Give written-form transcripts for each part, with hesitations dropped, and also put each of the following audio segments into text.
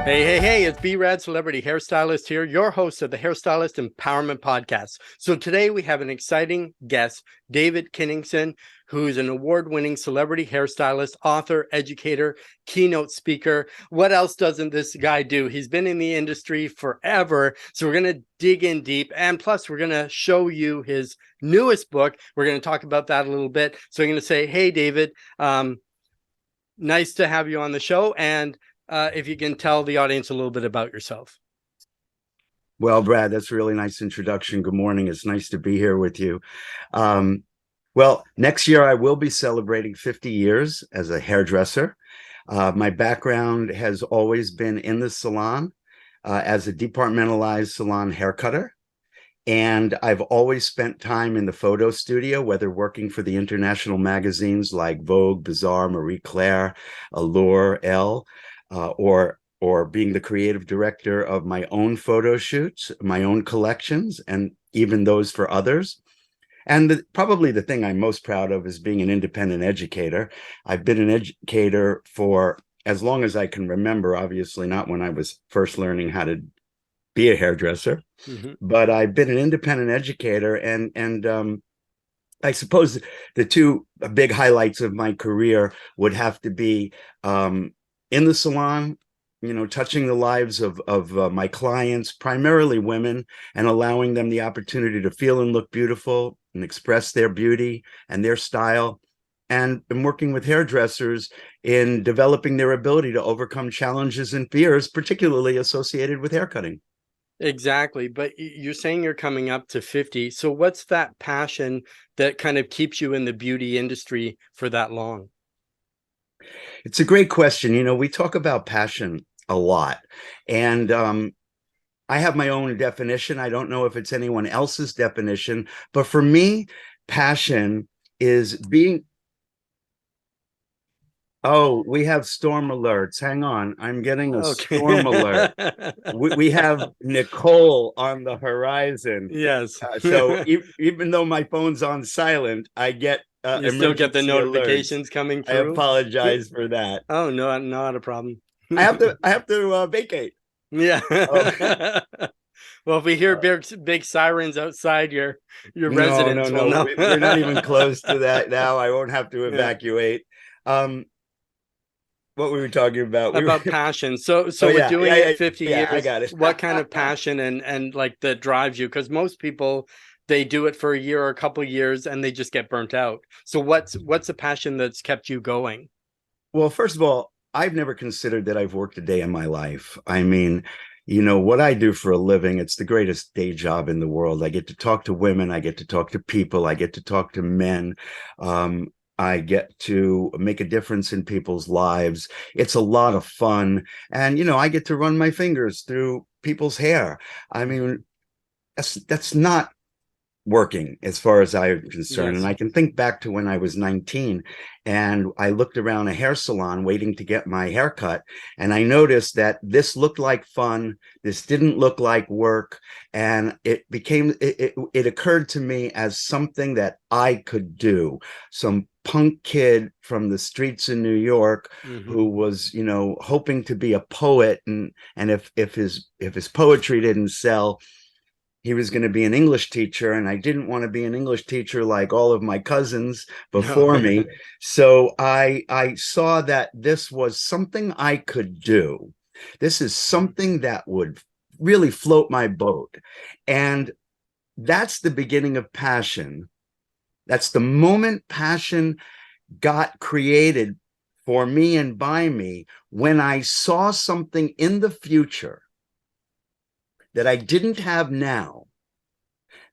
Hey, it's B-Rad Celebrity Hairstylist here, your host of the Hairstylist Empowerment Podcast. So today we have an exciting guest, David Kinigson, who's an award-winning celebrity hairstylist, author, educator, keynote speaker. What else doesn't this guy do? He's been in the industry forever. So we're going to dig in deep. And plus, we're going to show you his newest book. We're going to talk about that a little bit. So I'm going to say, hey, David, nice to have you on the show. And if you can tell the audience a little bit about yourself. Well, Brad, that's a really nice introduction. Good morning. It's nice to be here with you. Well, next year I will be celebrating 50 years as a hairdresser. My background has always been in the salon as a departmentalized salon hair cutter. And I've always spent time in the photo studio, whether working for the international magazines like Vogue, Bazaar, Marie Claire, Allure, Elle, or being the creative director of my own photo shoots, my own collections, and even those for others. And probably the thing I'm most proud of is being an independent educator. I've been an educator for as long as I can remember, obviously not when I was first learning how to be a hairdresser, but I've been an independent educator. And I suppose the two big highlights of my career would have to be in the salon, touching the lives of my clients, primarily women, and allowing them the opportunity to feel and look beautiful and express their beauty and their style. And I'm working with hairdressers in developing their ability to overcome challenges and fears, particularly associated with haircutting. Exactly. But you're saying you're coming up to 50. So what's that passion that kind of keeps you in the beauty industry for that long? It's a great question. We talk about passion a lot, and I have my own definition. I don't know if it's anyone else's definition, but for me, passion is being. Oh, we have storm alerts. Hang on. I'm getting a storm alert. We have Nicole on the horizon. Yes. So even though my phone's on silent, I get You still get the emergency alerts. notifications coming I through? apologize for that. Oh, no, not a problem. I have to vacate. Yeah. Oh. Well, if we hear big sirens outside your No, residence, no, we'll no. know. We're not even close to that now. I won't have to evacuate. Um, what were we talking about? About passion. So Oh with yeah, doing yeah, it yeah, 50 yeah. I years, got it. what kind of passion and like that drives you? Because most people, they do it for a year or a couple of years and they just get burnt out. So what's a passion that's kept you going? Well, first of all, I've never considered that I've worked a day in my life. I mean, what I do for a living, it's the greatest day job in the world. I get to talk to women, I get to talk to people, I get to talk to men. I get to make a difference in people's lives. It's a lot of fun. And, I get to run my fingers through people's hair. I mean, that's not working as far as I'm concerned. Yes. And I can think back to when I was 19 and I looked around a hair salon waiting to get my hair cut. And I noticed that this looked like fun. This didn't look like work. And it occurred to me as something that I could do. Some punk kid from the streets in New York who was, hoping to be a poet. And if his poetry didn't sell, he was going to be an English teacher, and I didn't want to be an English teacher like all of my cousins before me. So I saw that this was something I could do. This is something that would really float my boat. And that's the beginning of passion. That's the moment passion got created for me and by me, when I saw something in the future that I didn't have now,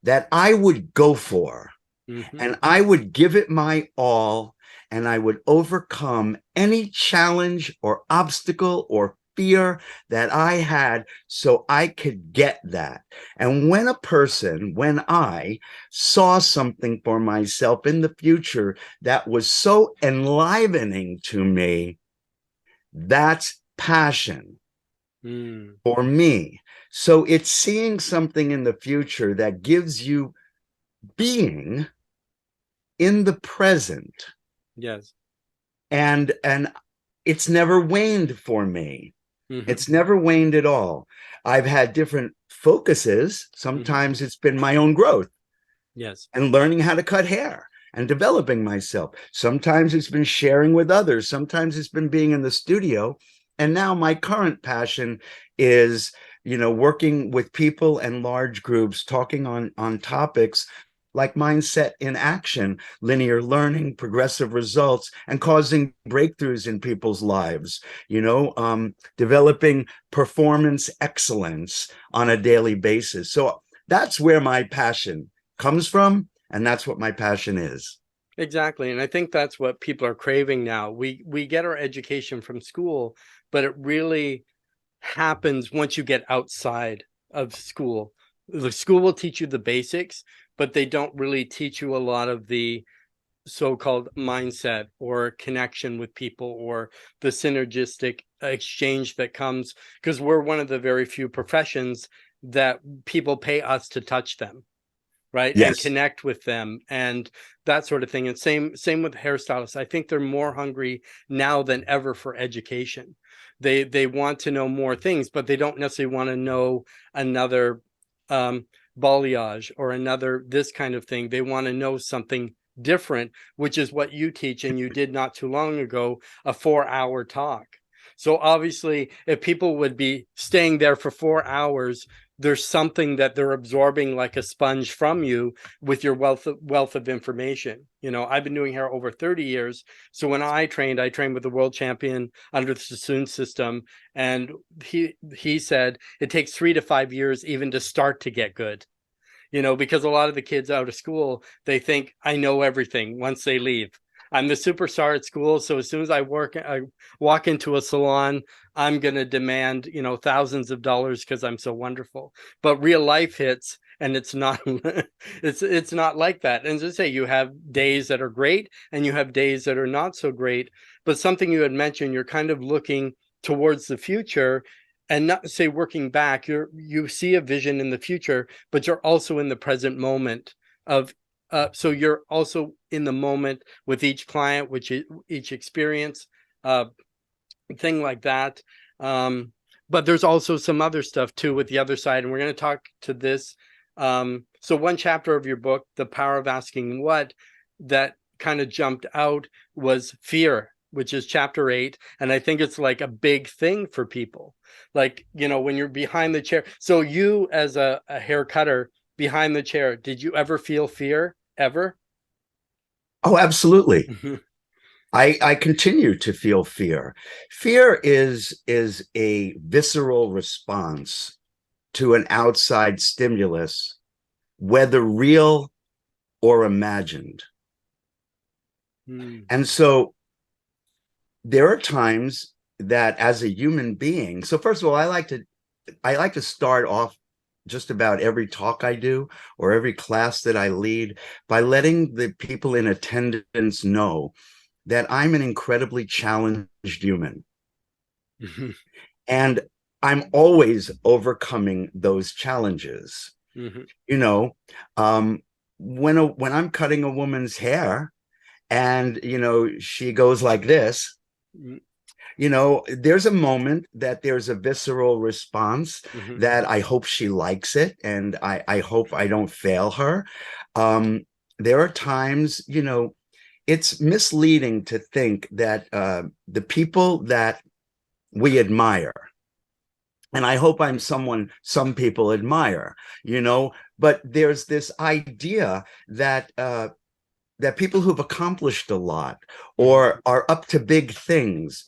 that I would go for, and I would give it my all, and I would overcome any challenge or obstacle or fear that I had so I could get that. And when I saw something for myself in the future that was so enlivening to me, that's passion for me. So it's seeing something in the future that gives you being in the present. Yes. And it's never waned for me. It's never waned at all. I've had different focuses. Sometimes it's been my own growth. Yes. And learning how to cut hair and developing myself. Sometimes it's been sharing with others. Sometimes it's been being in the studio. And now my current passion is, working with people and large groups, talking on topics like mindset in action, linear learning, progressive results, and causing breakthroughs in people's lives, developing performance excellence on a daily basis. So that's where my passion comes from, and that's what my passion is. Exactly. And I think that's what people are craving now. We get our education from school, but it really happens once you get outside of school. The school will teach you the basics, but they don't really teach you a lot of the so-called mindset or connection with people or the synergistic exchange that comes, because we're one of the very few professions that people pay us to touch them, right? And Yes. connect with them and that sort of thing. And same with hairstylists. I think they're more hungry now than ever for education. They want to know more things, but they don't necessarily want to know another balayage or another this kind of thing. They want to know something different, which is what you teach, and you did not too long ago, a 4-hour talk. So obviously, if people would be staying there for 4 hours, there's something that they're absorbing like a sponge from you with your wealth of information. I've been doing hair over 30 years. So when I trained with the world champion under the Sassoon system. And he said it takes 3 to 5 years even to start to get good. Because a lot of the kids out of school, they think I know everything once they leave. I'm the superstar at school. So as soon as I walk into a salon, I'm going to demand, thousands of dollars because I'm so wonderful. But real life hits and it's not, it's not like that. And as I say, you have days that are great and you have days that are not so great. But something you had mentioned, you're kind of looking towards the future and not say working back. You see a vision in the future, but you're also in the present moment of so you're also in the moment with each client, each experience, thing like that. But there's also some other stuff too with the other side, and we're going to talk to this. So one chapter of your book, The Power of Asking What, that kind of jumped out was fear, which is chapter 8. And I think it's like a big thing for people. Like, when you're behind the chair. So you as a hair cutter behind the chair, did you ever feel fear ever? Oh, absolutely. I continue to feel fear. Fear is a visceral response to an outside stimulus, whether real or imagined. And so there are times that as a human being, so first of all, I like to start off just about every talk I do or every class that I lead by letting the people in attendance know that I'm an incredibly challenged human. And I'm always overcoming those challenges. When I'm cutting a woman's hair and, she goes like this, there's a moment that there's a visceral response that I hope she likes it. And I hope I don't fail her. There are times, it's misleading to think that the people that we admire, and I hope I'm someone some people admire, but there's this idea that that people who've accomplished a lot or are up to big things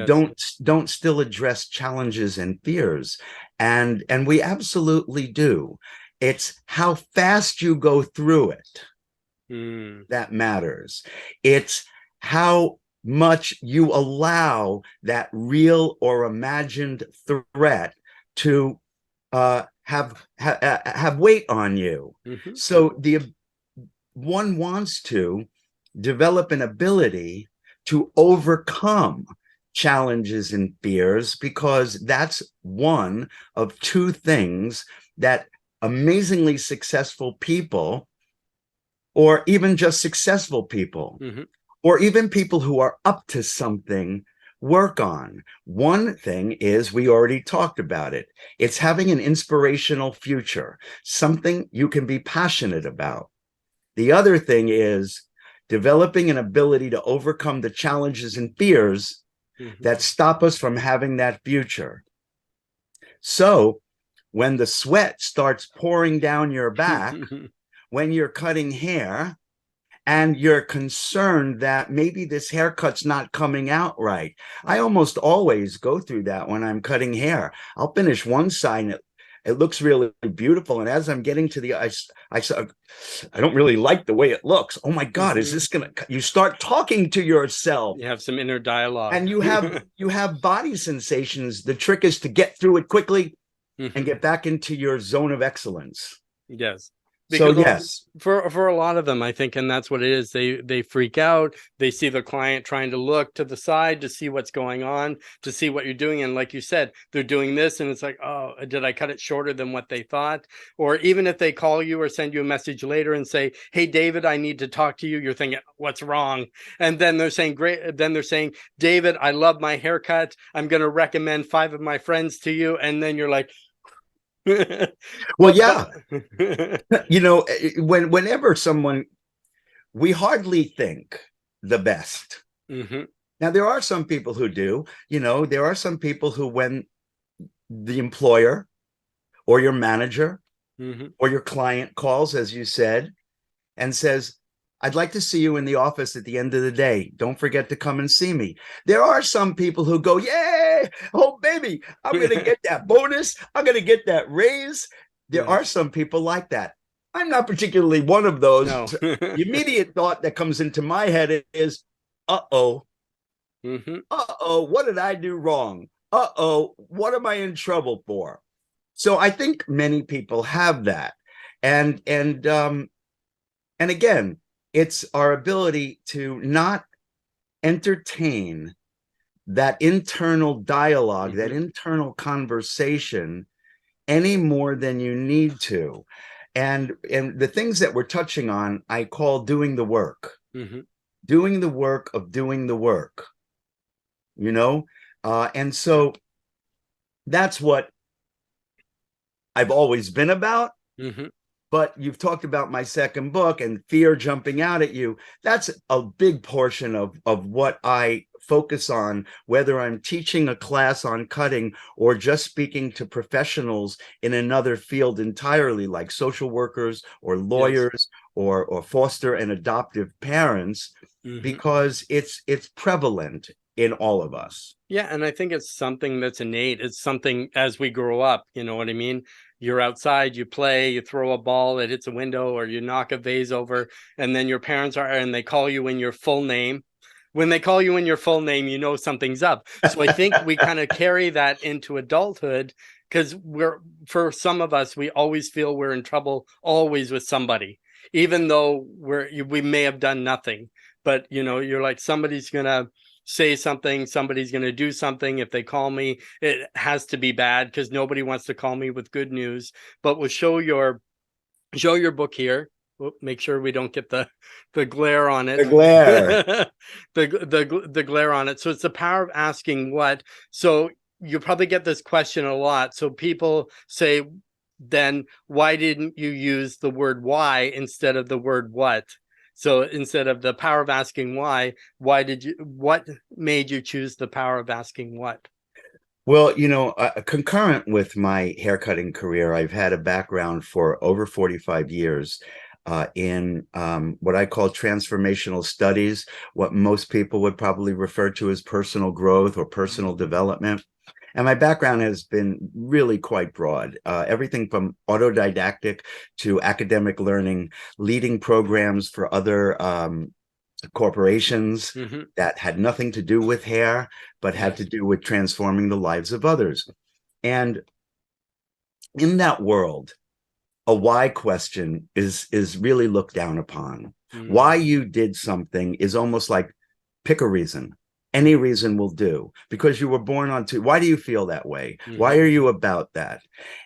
don't still address challenges and fears. And we absolutely do. It's how fast you go through it that matters. It's how much you allow that real or imagined threat to have weight on you. So one wants to develop an ability to overcome challenges and fears, because that's one of two things that amazingly successful people, or even just successful people, or even people who are up to something, work on. One thing is, we already talked about it. It's having an inspirational future, something you can be passionate about. The other thing is developing an ability to overcome the challenges and fears that stop us from having that future. So when the sweat starts pouring down your back, when you're cutting hair, and you're concerned that maybe this haircut's not coming out right. I almost always go through that when I'm cutting hair. I'll finish one side and it looks really beautiful. And as I'm getting to the, I don't really like the way it looks. Oh my God, is this gonna, you start talking to yourself. You have some inner dialogue. And you have body sensations. The trick is to get through it quickly and get back into your zone of excellence. Yes. Because so yes, for a lot of them, I think, and that's what it is. They freak out. They see the client trying to look to the side to see what's going on, to see what you're doing. And like you said, they're doing this and it's like, oh, did I cut it shorter than what they thought? Or even if they call you or send you a message later and say, hey, David, I need to talk to you. You're thinking, what's wrong? And then they're saying, great. Then they're saying, David, I love my haircut. I'm going to recommend 5 of my friends to you. And then you're like, well, yeah. You know, whenever someone, we hardly think the best. Now, there are some people who do. You know, there are some people who, when the employer or your manager or your client calls, as you said, and says, I'd like to see you in the office at the end of the day. Don't forget to come and see me. There are some people who go, yay, oh, baby, I'm going to get that bonus. I'm going to get that raise. There are some people like that. I'm not particularly one of those. No. The immediate thought that comes into my head is, uh-oh. Uh-oh, what did I do wrong? Uh-oh, what am I in trouble for? So I think many people have that. And again, it's our ability to not entertain that internal dialogue, that internal conversation any more than you need to. And the things that we're touching on, I call doing the work. Doing the work of doing the work, you know? And so that's what I've always been about. But you've talked about my second book and fear jumping out at you. That's a big portion of what I focus on, whether I'm teaching a class on cutting or just speaking to professionals in another field entirely, like social workers or lawyers or foster and adoptive parents, because it's prevalent in all of us. Yeah, and I think it's something that's innate. It's something as we grow up, you know what I mean? You're outside, you play, you throw a ball, it hits a window, or you knock a vase over, and then your parents are, and they call you in your full name. When they call you in your full name, you know something's up. So I think we kind of carry that into adulthood, because for some of us, we always feel we're in trouble always with somebody, even though we may have done nothing. But, you know, you're like, somebody's going to say something, somebody's going to do something. If they call me, it has to be bad, because nobody wants to call me with good news. But we'll show your book here. Make sure we don't get the glare on it. The glare. the glare on it. So it's the power of asking what. So you probably get this question a lot. So people say, then why didn't you use the word why instead of the word what? So instead of the power of asking why what made you choose the power of asking what? Well, you know, concurrent with my haircutting career, I've had a background for over 45 years in what I call transformational studies, what most people would probably refer to as personal growth or personal development. And my background has been really quite broad, everything from autodidactic to academic learning, leading programs for other corporations that had nothing to do with hair, but had to do with transforming the lives of others. And in that world, a why question is really looked down upon. Why you did something is almost like, pick a reason. Any reason will do, because you were born onto. Why do you feel that way? Why are you about that?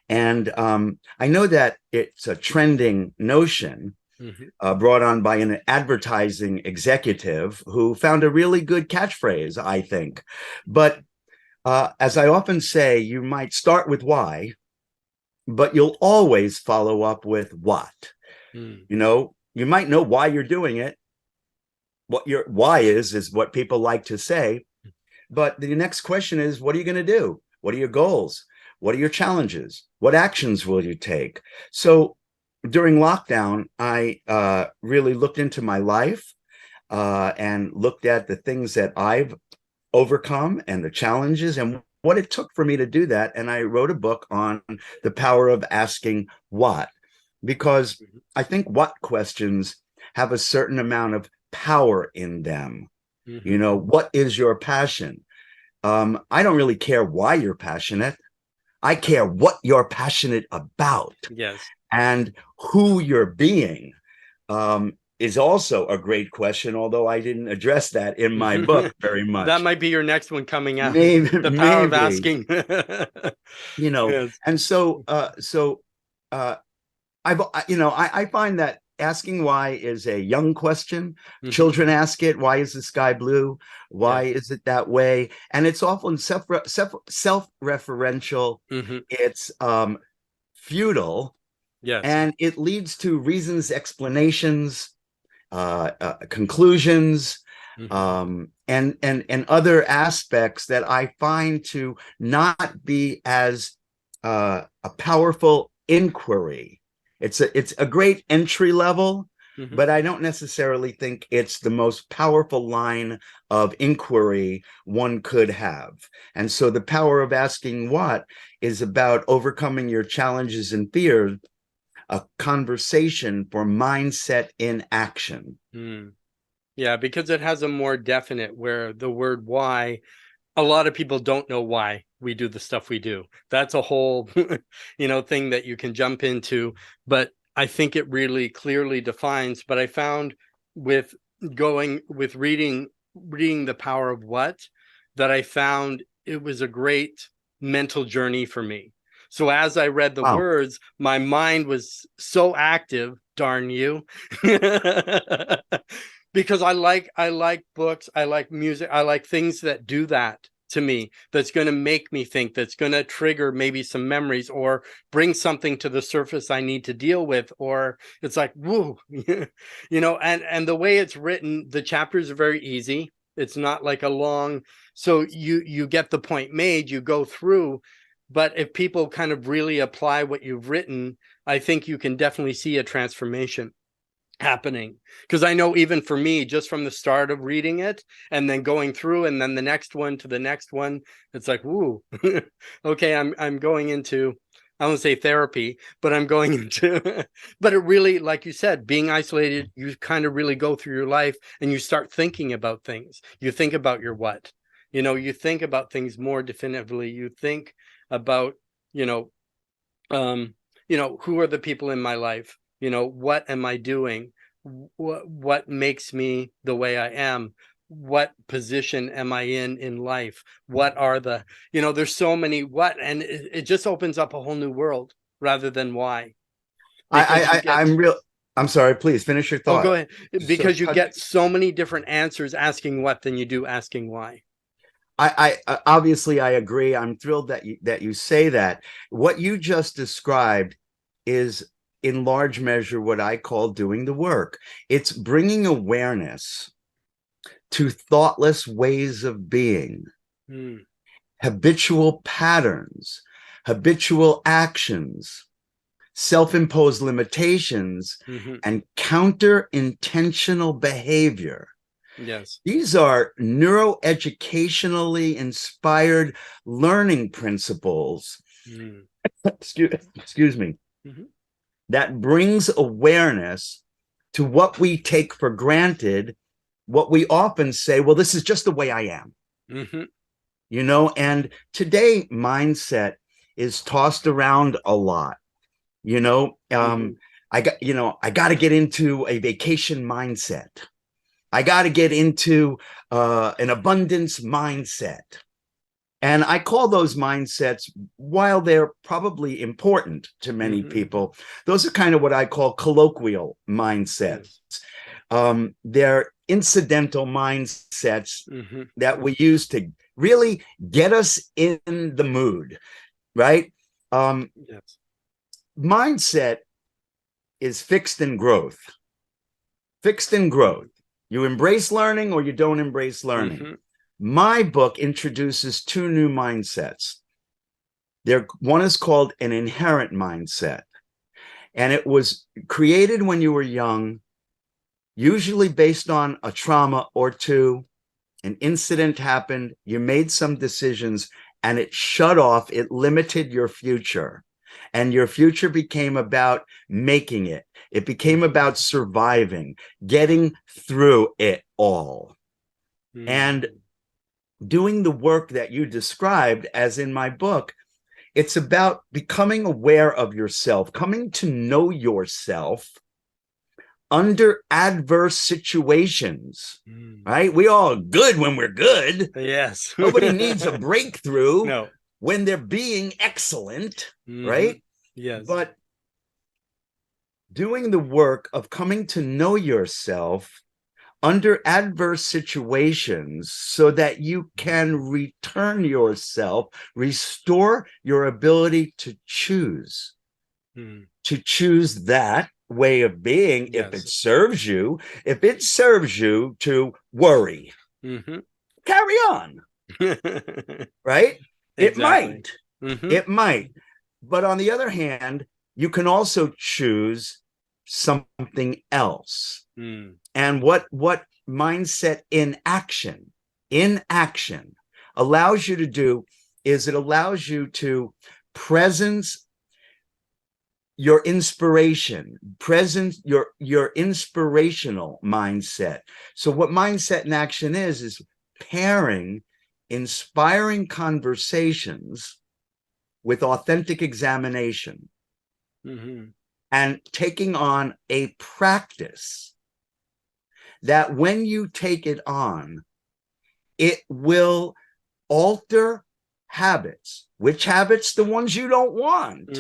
And I know that it's a trending notion, Mhm. brought on by an advertising executive who found a really good catchphrase, I think. But as I often say, you might start with why, but you'll always follow up with what. Mm. You know, you might know why you're doing it. What your why is what people like to say. But the next question is, what are you going to do? What are your goals? What are your challenges? What actions will you take? So during lockdown, I really looked into my life and looked at the things that I've overcome and the challenges and what it took for me to do that. And I wrote a book on the power of asking what, because I think what questions have a certain amount of power in them. You Mhm. know, what is your passion? I don't really care why you're passionate. I care what you're passionate about, Yes. and who you're being is also a great question, although I didn't address that in my book very That much. might be your next one coming out. Maybe, The power of maybe, asking. you know, Yes. and uh, I find that asking why is a young question. Mhm. Children ask it. Why is the sky blue? Why Yes. is it that way? And it's often self-referential. Mhm. It's futile, Yes. and it leads to reasons, explanations, conclusions, Mhm. and other aspects that I find to not be as a powerful inquiry. It's a great entry level, Mhm. but I don't necessarily think it's the most powerful line of inquiry one could have. And so the power of asking what is about overcoming your challenges and fears, a conversation for mindset in action. Mm. Yeah, because it has a more definite where the word why, a lot of people don't know why we do the stuff we do. That's a whole, thing that you can jump into, but I think it really clearly defines. But I found with reading The Power of What, that I found it was a great mental journey for me. So as I read the Wow. words, my mind was so active, darn you. Because I like books, I like music, I like things that do that to me, that's going to make me think, that's going to trigger maybe some memories or bring something to the surface I need to deal with, or it's like woo. And the way it's written, the chapters are very easy. It's not like a long, so you get the point made, you go through. But if people kind of really apply what you've written, I think you can definitely see a transformation happening. Because I know even for me, just from the start of reading it and then going through and then the next one to the next one, it's like, woo. Okay, I'm going into, I won't say therapy, but I'm going into but it really, like you said, being isolated, you kind of really go through your life and you start thinking about things. You think about your what. You think about things more definitively. You think about, you know, who are the people in my life? What am I doing? What makes me the way I am? What position am I in life? What are there's so many what, and it just opens up a whole new world rather than why, because you get, I'm real. I'm sorry. Please finish your oh, thought. go ahead, So because you get so many different answers asking what than you do asking why. obviously I agree. I'm thrilled that you say that. What you just described is in large measure what I call doing the work. It's bringing awareness to thoughtless ways of being, Hmm. habitual patterns, habitual actions, self-imposed limitations, Mm-hmm. and counter-intentional behavior. Yes. These are neuroeducationally inspired learning principles, Mm. excuse me, Mm-hmm. that brings awareness to what we take for granted, what we often say, well, this is just the way I am, Mm-hmm. and today mindset is tossed around a lot, you know. Mm-hmm. I got to get into a vacation mindset. I got to get into an abundance mindset. And I call those mindsets, while they're probably important to many people, those are kind of what I call colloquial mindsets. They're incidental mindsets that we use to really get us in the mood, right? Mindset is fixed in growth. Fixed in growth. You embrace learning or you don't embrace learning. My book introduces two new mindsets. One is called an inherent mindset, and it was created when you were young, usually based on a trauma or two. An incident happened, you made some decisions, and it shut off, it limited your future. And your future became about making it. It became about surviving, getting through it all. And doing the work that you described, as in my book, it's about becoming aware of yourself, coming to know yourself under adverse situations, right? We all good when we're good. Yes. Nobody needs a breakthrough No. when they're being excellent, right? Yes. But doing the work of coming to know yourself under adverse situations so that you can return yourself, restore your ability to choose that way of being. If it serves you to worry, carry on. Right? Exactly. It might. But on the other hand, you can also choose something else. And what mindset in action allows you to do is it allows you to presence your inspiration, your inspirational mindset. So what mindset in action is pairing inspiring conversations with authentic examination and taking on a practice that when you take it on, it will alter habits. Which habits? The ones you don't want.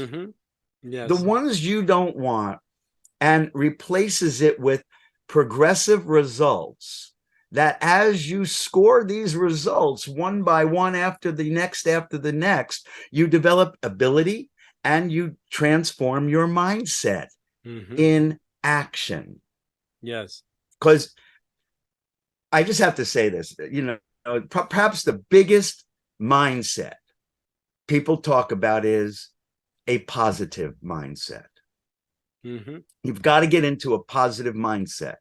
The ones you don't want, and replaces it with progressive results that as you score these results one by one after the next, you develop ability and you transform your mindset in action. Yes. Because I just have to say this, perhaps the biggest mindset people talk about is a positive mindset. You've got to get into a positive mindset.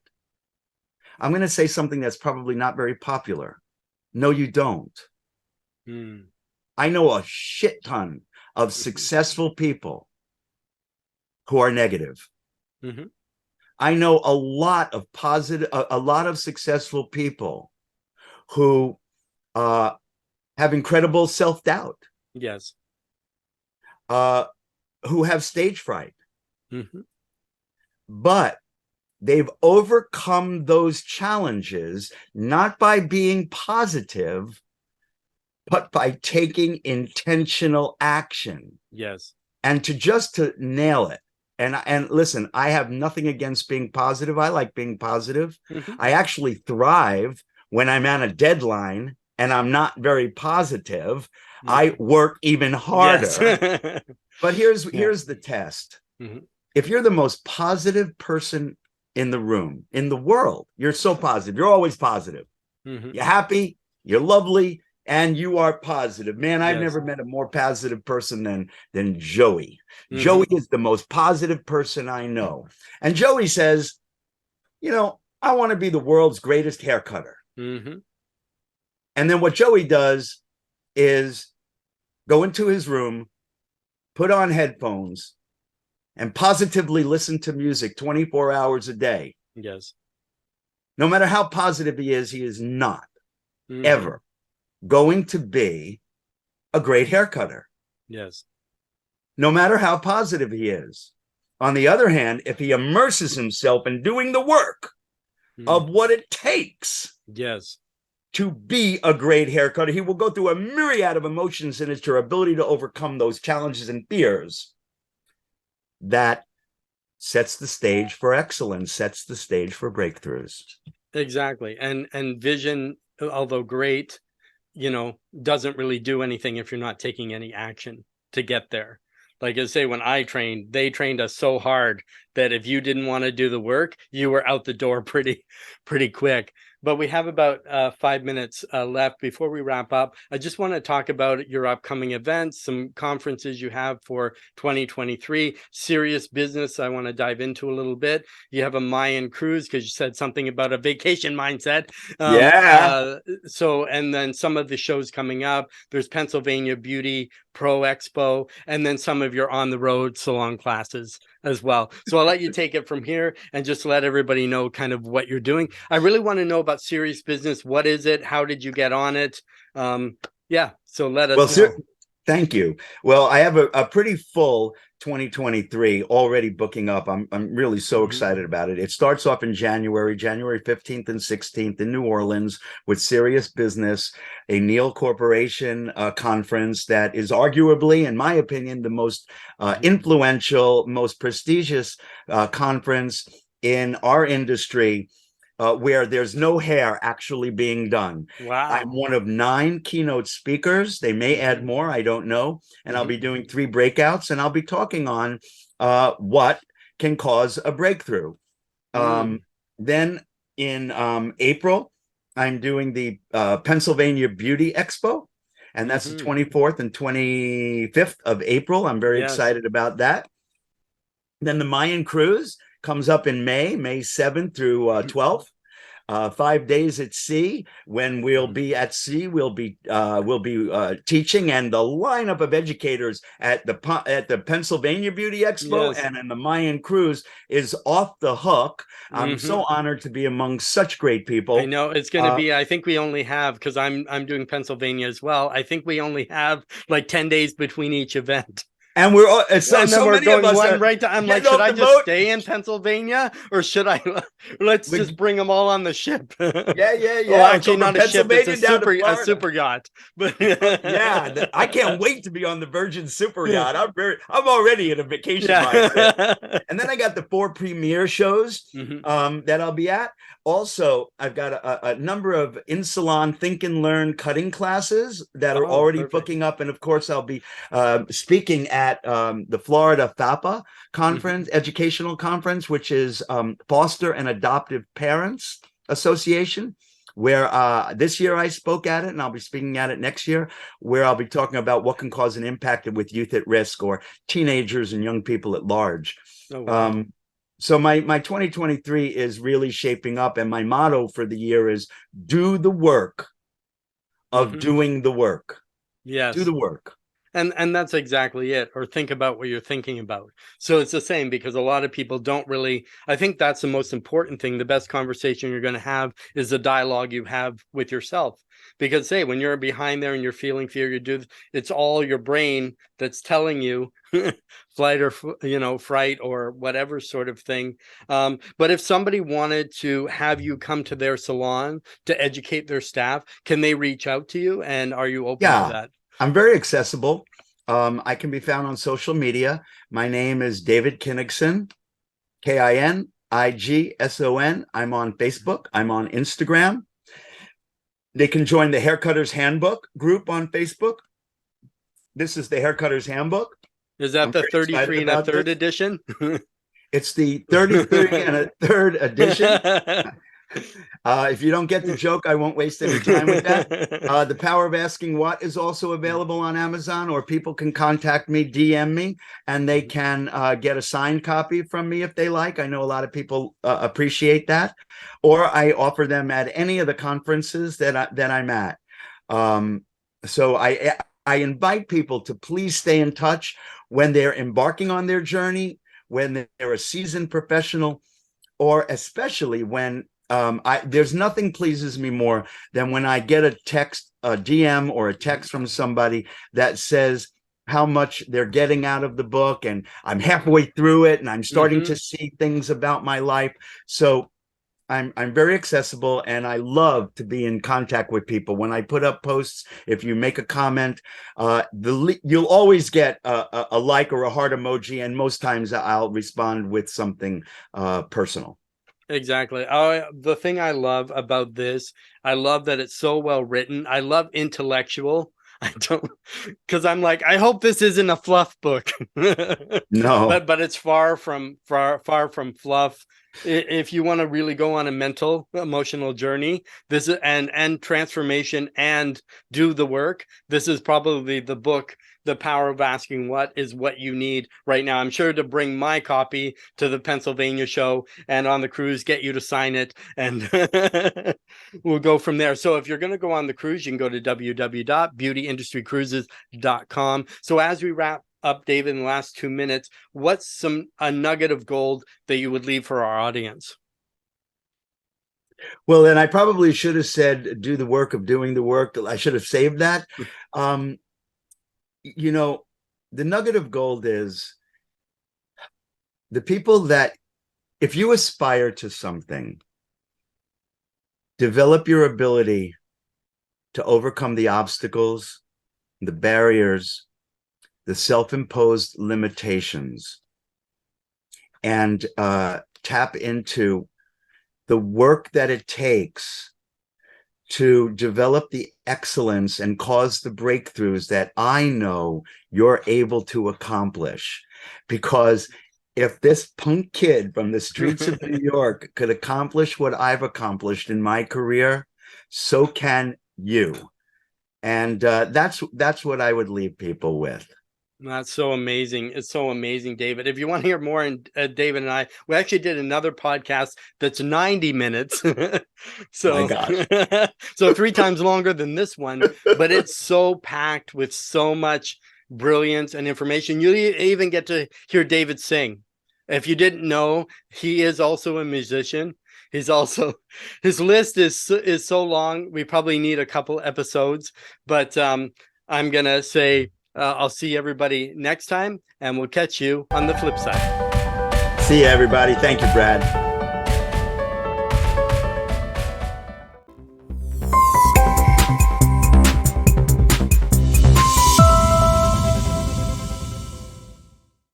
I'm going to say something that's probably not very popular. No, you don't. I know a shit ton of successful people who are negative. I know a lot of successful people who have incredible self-doubt. Yes. Who have stage fright. But they've overcome those challenges not by being positive, but by taking intentional action. Yes. And to nail it. And listen, I have nothing against being positive. I like being positive. I actually thrive when I'm on a deadline and I'm not very positive. I work even harder. Yes. But here's the test. If you're the most positive person in the room, in the world, you're so positive. You're always positive. You're happy, you're lovely, and you are positive. Man, I've never met a more positive person than Joey. Joey is the most positive person I know. And Joey says, I want to be the world's greatest hair cutter. And then what Joey does is go into his room, put on headphones, and positively listen to music 24 hours a day. Yes. No matter how positive he is not ever going to be a great hair cutter. Yes. No matter how positive he is. On the other hand, if he immerses himself in doing the work of what it takes. Yes. to be a great hair cutter. He will go through a myriad of emotions, and it's your ability to overcome those challenges and fears that sets the stage for excellence, sets the stage for breakthroughs. Exactly. And vision, although great, doesn't really do anything if you're not taking any action to get there. Like I say, when I trained, they trained us so hard that if you didn't want to do the work, you were out the door pretty quick. But we have about 5 minutes left before we wrap up. I just want to talk about your upcoming events, some conferences you have for 2023. Serious business, I want to dive into a little bit. You have a Mayan cruise because you said something about a vacation mindset. So, and then some of the shows coming up. There's Pennsylvania Beauty Pro Expo, and then some of your on the road salon classes as well. So I'll let you take it from here and just let everybody know kind of what you're doing. I really want to know about Serious Business. What is it? How did you get on it? So let us know. Thank you. Well, I have a pretty full 2023 already booking up. I'm really so excited about it. It starts off in January 15th and 16th in New Orleans with Serious Business, a Neal Corporation conference that is arguably, in my opinion, the most influential, most prestigious conference in our industry. Where there's no hair actually being done. Wow. I'm one of 9 keynote speakers. They may add more, I don't know. And I'll be doing 3 breakouts, and I'll be talking on what can cause a breakthrough. Then in April, I'm doing the Pennsylvania Beauty Expo, and that's the 24th and 25th of April. I'm very excited about that. Then the Mayan Cruise comes up in May 7th through 12th. 5 days at sea. When we'll be at sea, we'll be teaching, and the lineup of educators at the Pennsylvania Beauty Expo and in the Mayan Cruise is off the hook. I'm so honored to be among such great people. I know it's going to be. I think we only have, because I'm doing Pennsylvania as well. I think we only have like 10 days between each event. And we're all, so many of us are right to, I'm like, should I just stay in Pennsylvania, or should I let's just bring them all on the ship? Yeah. Well, actually, not a ship; it's a super yacht. But I can't wait to be on the Virgin super yacht. I'm already in a vacation mindset. And then I got the 4 premiere shows that I'll be at. Also, I've got a number of in-salon think and learn cutting classes that are already booking up. And of course, I'll be speaking at the Florida FAPA conference, educational conference, which is Foster and Adoptive Parents Association, where this year I spoke at it, and I'll be speaking at it next year, where I'll be talking about what can cause an impact with youth at risk or teenagers and young people at large. Oh, wow. So my 2023 is really shaping up, and my motto for the year is do the work of doing the work. Yes. Do the work. And that's exactly it. Or think about what you're thinking about. So it's the same, because a lot of people don't really, I think that's the most important thing. The best conversation you're going to have is the dialogue you have with yourself. Because say, when you're behind there and you're feeling fear, it's all your brain that's telling you flight or, fright or whatever sort of thing. But if somebody wanted to have you come to their salon to educate their staff, can they reach out to you? And are you open to that? I'm very accessible. I can be found on social media. My name is David Kinigson, Kinigson. I'm on Facebook. I'm on Instagram. They can join the Haircutters Handbook group on Facebook. This is the Haircutters Handbook. Is that the 33 and a third edition? It's the 33 and a third edition. If you don't get the joke, I won't waste any time with that. The Power of Asking What is also available on Amazon, or people can contact me, DM me, and they can get a signed copy from me if they like. I know a lot of people appreciate that. Or I offer them at any of the conferences that I'm at. So I invite people to please stay in touch when they're embarking on their journey, when they're a seasoned professional, or especially when there's nothing pleases me more than when I get a text, a DM or a text from somebody that says how much they're getting out of the book, and I'm halfway through it and I'm starting to see things about my life. So I'm very accessible, and I love to be in contact with people. When I put up posts, if you make a comment, you'll always get a like or a heart emoji, and most times I'll respond with something personal. Exactly. The thing I love about this, I love that it's so well written. I love intellectual. I don't, because I'm like, I hope this isn't a fluff book. No. But it's far from fluff. If you want to really go on a mental, emotional journey, this is and transformation and do the work, this is probably the book. The Power of Asking What is what you need right now. I'm sure to bring my copy to the Pennsylvania show and on the cruise, get you to sign it, and we'll go from there. So if you're going to go on the cruise, you can go to www.beautyindustrycruises.com. So as we wrap up, David, in the last 2 minutes, what's a nugget of gold that you would leave for our audience? Well, then I probably should have said, do the work of doing the work. I should have saved that. You know, the nugget of gold is the people that, if you aspire to something, develop your ability to overcome the obstacles, the barriers, the self-imposed limitations, and tap into the work that it takes to develop the excellence and cause the breakthroughs that I know you're able to accomplish. Because if this punk kid from the streets of New York could accomplish what I've accomplished in my career, so can you. And that's what I would leave people with. That's so amazing. It's so amazing, David. If you want to hear more, and David and I, we actually did another podcast that's 90 minutes. My So, gosh. so 3 times longer than this one, but it's so packed with so much brilliance and information. You even get to hear David sing. If you didn't know, he is also a musician. He's also, his list is so long. We probably need a couple episodes, but I'm gonna say, I'll see everybody next time, and we'll catch you on the flip side. See you, everybody. Thank you, Brad.